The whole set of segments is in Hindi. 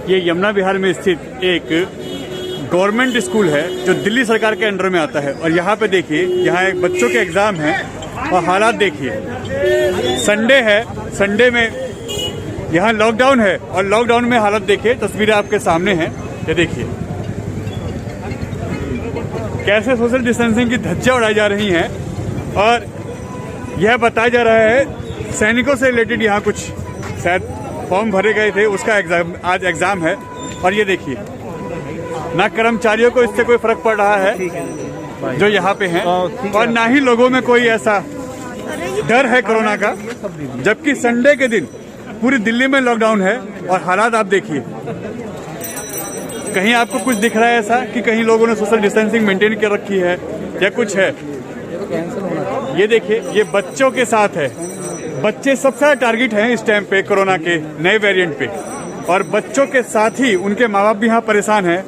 ये यमुना विहार में स्थित एक गवर्नमेंट स्कूल है जो दिल्ली सरकार के अंडर में आता है। और यहाँ पे देखिए, यहाँ एक बच्चों के एग्ज़ाम है और हालात देखिए। संडे है, संडे में यहाँ लॉकडाउन है और लॉकडाउन में हालत देखिए। तस्वीरें आपके सामने हैं, ये देखिए कैसे सोशल डिस्टेंसिंग की धज्जियाँ उड़ाई जा रही हैं। और यह बताया जा रहा है सैनिकों से रिलेटेड यहाँ कुछ शायद फॉर्म भरे गए थे, उसका एग्जाम आज एग्ज़ाम है। और ये देखिए ना कर्मचारियों को इससे कोई फर्क पड़ रहा है जो यहाँ पे हैं, और ना ही लोगों में कोई ऐसा डर है कोरोना का, जबकि संडे के दिन पूरी दिल्ली में लॉकडाउन है। और हालात आप देखिए, कहीं आपको कुछ दिख रहा है ऐसा कि कहीं लोगों ने सोशल डिस्टेंसिंग मेंटेन कर रखी है या कुछ है? ये देखिए, ये बच्चों के साथ है। बच्चे सबसे ज़्यादा टारगेट हैं इस टाइम पे कोरोना के नए वेरिएंट पे, और बच्चों के साथ ही उनके माँ बाप भी यहाँ परेशान हैं।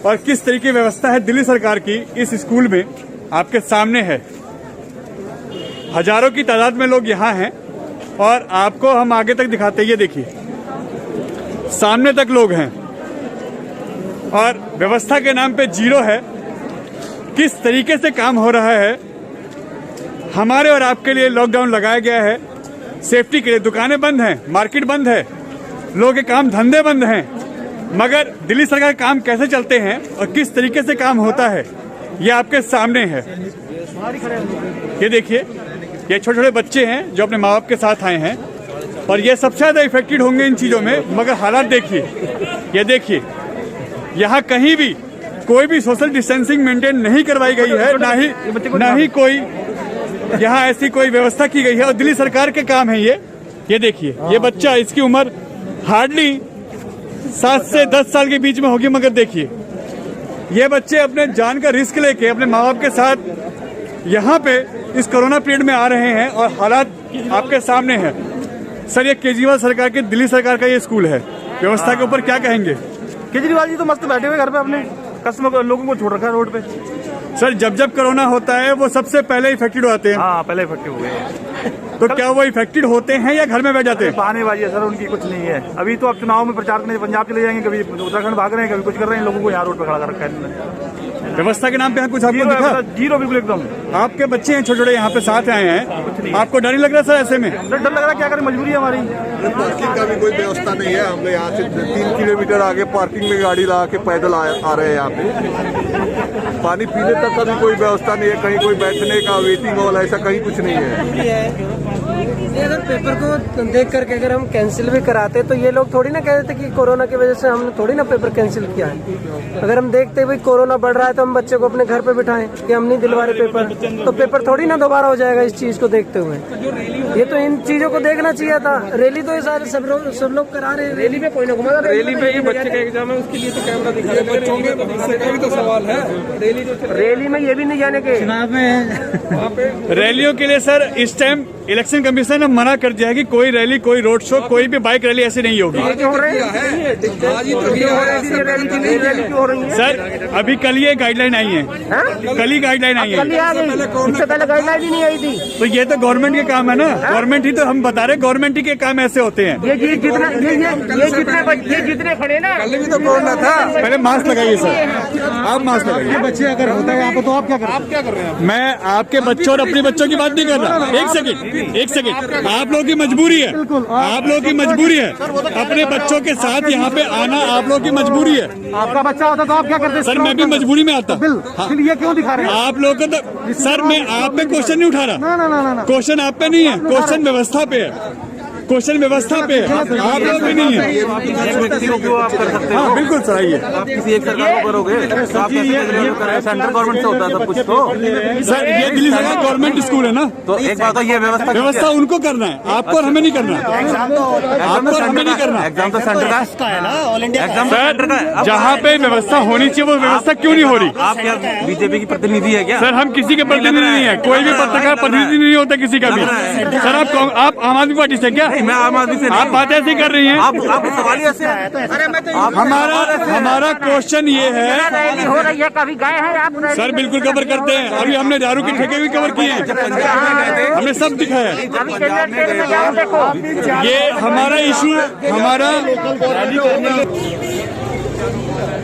और किस तरीके की व्यवस्था है दिल्ली सरकार की इस स्कूल में आपके सामने है। हजारों की तादाद में लोग यहाँ हैं और आपको हम आगे तक दिखाते हैं। ये देखिए सामने तक लोग हैं और व्यवस्था के नाम पे जीरो है। किस तरीके से काम हो रहा है। हमारे और आपके लिए लॉकडाउन लगाया गया है सेफ्टी के लिए। दुकानें बंद हैं, मार्केट बंद है, लोगों के काम धंधे बंद हैं, मगर दिल्ली सरकार काम कैसे चलते हैं और किस तरीके से काम होता है ये आपके सामने है। ये देखिए, ये छोटे छोटे बच्चे हैं जो अपने माँ बाप के साथ आए हैं और ये सबसे ज़्यादा इफेक्टेड होंगे इन चीज़ों में। मगर हालात देखिए, ये देखिए यहाँ कहीं भी कोई भी सोशल डिस्टेंसिंग मेंटेन नहीं करवाई गई है, ना ही कोई यहाँ ऐसी कोई व्यवस्था की गई है। और दिल्ली सरकार के काम है ये देखिए, ये बच्चा, इसकी उम्र हार्डली 7 से 10 साल के बीच में होगी, मगर देखिए ये बच्चे अपने जान का रिस्क लेके अपने माँ बाप के साथ यहाँ पे इस कोरोना पीरियड में आ रहे हैं और हालात आपके सामने हैं। सर, ये केजरीवाल सरकार के, दिल्ली सरकार का ये स्कूल है, व्यवस्था के ऊपर क्या कहेंगे? केजरीवाल जी तो मस्त बैठे हुए घर पे, अपने कस्टमर लोगों को छोड़ रखा है रोड पे। सर, जब कोरोना होता है वो सबसे पहले इफेक्टेड होते हैं। हाँ, पहले इफेक्टिव हुए हैं। तो क्या वो इफेक्टेड होते हैं या घर में बैठ जाते हैं? बहानेबाजी है सर, उनकी कुछ नहीं है। अभी तो अब चुनाव में प्रचार करने पंजाब चले जाएंगे, कभी उत्तराखंड भाग रहे हैं, कभी कुछ कर रहे हैं, लोगों को यहाँ रोड पे खड़ा कर रखा है। व्यवस्था के नाम पे कुछ आपको दिखा? जीरो, बिल्कुल एकदम। आपके बच्चे हैं छोटे छोटे, यहाँ पे साथ आए हैं, आपको डर नहीं लग रहा सर ऐसे में? डर लग रहा है, क्या करें, मजबूरी है हमारी। पार्किंग का भी कोई व्यवस्था नहीं है। हम लोग यहाँ से 3 किलोमीटर आगे पार्किंग में गाड़ी लगा के पैदल आ रहे हैं यहाँ पे। पानी पीने तक का भी कोई व्यवस्था नहीं है, कहीं कोई बैठने का वेटिंग हॉल ऐसा कहीं कुछ नहीं है। अगर पेपर को देख करके अगर हम कैंसिल भी कराते तो ये लोग थोड़ी ना कहते कि कोरोना की वजह से हमने थोड़ी ना पेपर कैंसिल किया है। अगर हम देखते भाई कोरोना बढ़ रहा है तो हम बच्चे को अपने घर पे बिठाएं कि हम नहीं दिलवा रहे पेपर, तो पेपर थोड़ी ना दोबारा हो जाएगा इस चीज को देखते हुए। ये तो इन चीजों को देखना चाहिए था। रैली तो ये सारे सब लोग करा रहे हैं, रैली में कोई ना घुमा, रैली में ये बच्चे का एग्जाम है उसके लिए तो कैमरा दिखा रहे, बच्चों के भविष्य का भी तो सवाल है। रैली में ये भी नहीं जाने के चुनाव में रैलियों के लिए सर इस टाइम इलेक्शन कमीशन ने मना कर दिया है कि कोई रैली, कोई रोड शो, कोई भी बाइक रैली ऐसी नहीं होगी। सर, अभी कल ये गाइडलाइन आई है, कल ही गाइडलाइन आई है, इससे पहले गाइडलाइन ही नहीं आई थी। तो ये तो गवर्नमेंट के काम है ना, गवर्नमेंट ही तो हम बता रहे, गवर्नमेंट ही के काम ऐसे होते हैं। ये जितने खड़े ना, कल भी तो कोरोना था। पहले मास्क लगाइए सर, आप मास्क लगाइए। बच्चे अगर होता है यहाँ पे तो आप क्या कर रहे हैं? मैं आपके बच्चों और अपने बच्चों की बात नहीं कर रहा। एक सेकंड, आप लोगों की मजबूरी है, आप लोगों की मजबूरी है अपने बच्चों के साथ यहाँ पे आना, आप लोगों की मजबूरी है। आपका बच्चा होता तो आप क्या करते? सर, मैं भी मजबूरी में आता। फिर ये क्यों दिखा रहे हैं आप लोगों को तो सर, मैं आप पे क्वेश्चन नहीं उठा रहा, ना। क्वेश्चन आप पे नहीं है, क्वेश्चन व्यवस्था पे है, क्वेश्चन व्यवस्था पे है, आप लोग भी नहीं है। हाँ बिल्कुल सर, आइए। आप किसी एक सरकार को करोगे तो आप सेंट्रल गवर्नमेंट से होता है सब कुछ। तो सर, ये दिल्ली सरकार गवर्नमेंट स्कूल है ना, तो एक बात तो ये व्यवस्था उनको करना है, आपको और हमें नहीं करना, आपको और हमें नहीं करना। एग्जाम तो सेंटर का है ना, ऑल इंडिया एग्जाम सेंटर का है। जहाँ पे व्यवस्था होनी चाहिए वो व्यवस्था क्यों नहीं हो रही? आप क्या बीजेपी की प्रतिनिधि है क्या? सर, हम किसी के प्रतिनिधि नहीं है, कोई भी पत्रकार प्रतिनिधि नहीं होता किसी का भी। सर, आप आम आदमी पार्टी से क्या? मैं आम आदमी से आप बात ऐसी कर रही हैं। आप सवाल ही ऐसे हमारा क्वेश्चन ये है, हो रही है, कभी गए हैं आप? सर बिल्कुल कवर करते हैं। अभी हमने दारू के ठेके भी कवर किए हैं, हमने सब दिखाया। अभी केंद्र स्टेट में जाओ देखो। ये हमारा इशू, हमारा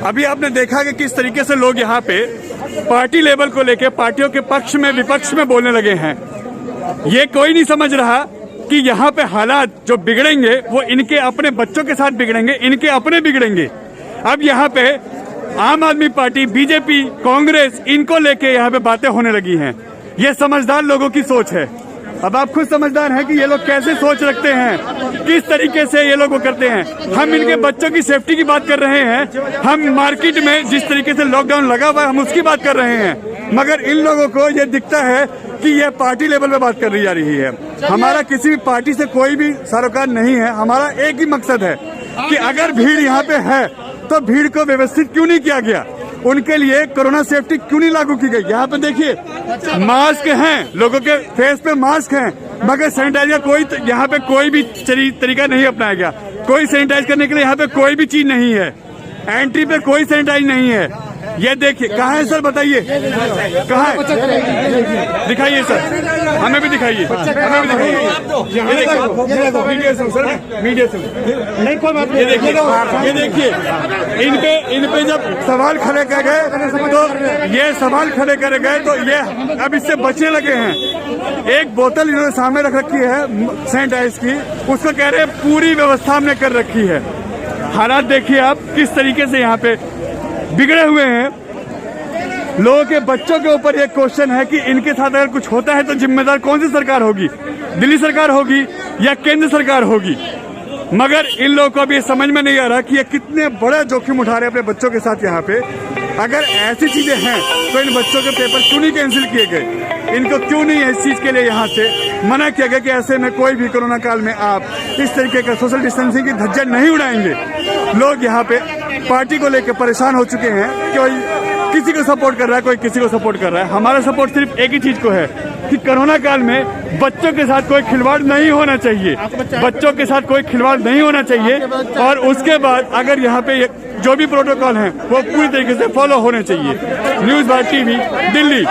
अभी आपने देखा कि किस तरीके से लोग यहाँ पे पार्टी लेवल को लेके पार्टियों के पक्ष में विपक्ष में बोलने लगे हैं। ये कोई नहीं समझ रहा कि यहाँ पे हालात जो बिगड़ेंगे वो इनके अपने बच्चों के साथ बिगड़ेंगे, इनके अपने बिगड़ेंगे। अब यहाँ पे आम आदमी पार्टी, बीजेपी, कांग्रेस, इनको लेके यहाँ पे बातें होने लगी हैं। ये समझदार लोगों की सोच है। अब आप खुद समझदार हैं कि ये लोग कैसे सोच रखते हैं, किस तरीके से ये लोग वो करते हैं। हम इनके बच्चों की सेफ्टी की बात कर रहे हैं, हम मार्केट में जिस तरीके से लॉकडाउन लगा हुआ है हम उसकी बात कर रहे हैं, मगर इन लोगों को ये दिखता है कि ये पार्टी लेवल पे बात कर रही जा रही है। हमारा किसी भी पार्टी से कोई भी सरोकार नहीं है। हमारा एक ही मकसद है कि अगर भीड़ यहाँ पे है तो भीड़ को व्यवस्थित क्यों नहीं किया गया, उनके लिए कोरोना सेफ्टी क्यों नहीं लागू की गई। यहाँ पे देखिए मास्क हैं, लोगों के फेस पे मास्क हैं, मगर सैनिटाइजर कोई यहाँ पे कोई भी तरीका नहीं अपनाया गया। कोई सैनिटाइज करने के लिए यहाँ पे कोई भी चीज नहीं है, एंट्री पे कोई सैनिटाइज नहीं है। ये देखिए कहाँ है सर, बताइए कहाँ है, दिखाइए सर, हमें भी दिखाइए, हमें भी दिखाइए। ये देखिए मीडिया से सर, मीडिया से नहीं कोई बात नहीं। ये देखिए इन पे जब सवाल खड़े कर गए तो ये सवाल खड़े करे गए तो ये अब इससे बचने लगे हैं। एक बोतल इन्होंने सामने रख रखी है सैनिटाइज की, उसको कह रहे हैं पूरी व्यवस्था हमने कर रखी है। हालात देखिए आप किस तरीके से यहाँ पे बिगड़े हुए हैं। लोगों के बच्चों के ऊपर एक क्वेश्चन है कि इनके साथ अगर कुछ होता है तो जिम्मेदार कौन सी सरकार होगी, दिल्ली सरकार होगी या केंद्र सरकार होगी। मगर इन लोगों को अभी ये समझ में नहीं आ रहा कि ये कितने बड़ा जोखिम उठा रहे हैं अपने बच्चों के साथ यहाँ पे। अगर ऐसी चीजें हैं तो इन बच्चों के पेपर क्यों नहीं कैंसिल किए गए, इनको क्यों नहीं इस चीज के लिए यहाँ से मना किया गया कि ऐसे में कोई भी कोरोना काल में आप इस तरीके का सोशल डिस्टेंसिंग की धज्जियां नहीं उड़ाएंगे। लोग यहाँ पे पार्टी को लेकर परेशान हो चुके हैं, कोई किसी को सपोर्ट कर रहा है, कोई किसी को सपोर्ट कर रहा है। हमारा सपोर्ट सिर्फ एक ही चीज को है कि कोरोना काल में बच्चों के साथ कोई खिलवाड़ नहीं होना चाहिए, बच्चों के साथ कोई खिलवाड़ नहीं होना चाहिए। और उसके बाद अगर यहाँ पे जो भी प्रोटोकॉल हैं वो पूरी तरीके से फॉलो होने चाहिए। News Bharat TV, Delhi.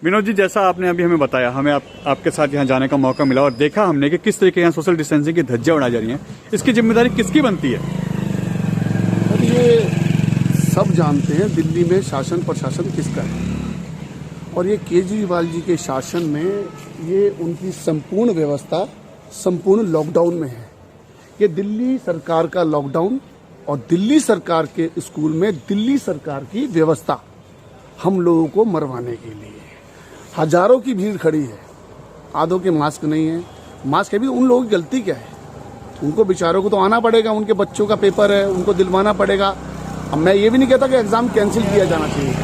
विनोद जी, जैसा आपने अभी हमें बताया, हमें आपके साथ यहाँ जाने का मौका मिला और देखा हमने कि किस तरीके यहाँ सोशल डिस्टेंसिंग की धज्जियां उड़ाई जा रही हैं। इसकी जिम्मेदारी किसकी बनती है? ये सब जानते हैं दिल्ली में शासन प्रशासन किसका है, और ये केजरीवाल जी के शासन में ये उनकी संपूर्ण व्यवस्था संपूर्ण लॉकडाउन में है। ये दिल्ली सरकार का लॉकडाउन और दिल्ली सरकार के स्कूल में दिल्ली सरकार की व्यवस्था हम लोगों को मरवाने के लिए। हजारों की भीड़ खड़ी है, आधों के मास्क नहीं है। मास्क है भी उन लोगों की गलती क्या है, उनको बेचारों को तो आना पड़ेगा, उनके बच्चों का पेपर है, उनको दिलवाना पड़ेगा। अब मैं ये भी नहीं कहता कि एग्जाम कैंसिल किया जाना चाहिए,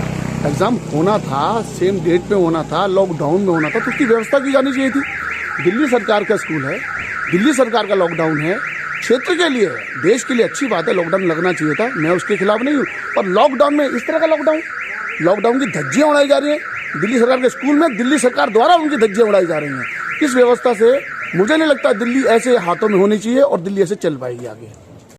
एग्जाम होना था, सेम डेट पे होना था, लॉकडाउन में होना था, तो उसकी व्यवस्था की जानी चाहिए थी। दिल्ली सरकार का स्कूल है, दिल्ली सरकार का लॉकडाउन है, क्षेत्र के लिए, देश के लिए अच्छी बात है, लॉकडाउन लगना चाहिए था, मैं उसके खिलाफ नहीं हूँ। पर लॉकडाउन में इस तरह का लॉकडाउन की धज्जियां उड़ाई जा रही हैं दिल्ली सरकार के स्कूल में, दिल्ली सरकार द्वारा उनकी धज्जियां उड़ाई जा रही हैं। इस व्यवस्था से मुझे नहीं लगता दिल्ली ऐसे हाथों में होनी चाहिए और दिल्ली ऐसे चल पाएगी आगे।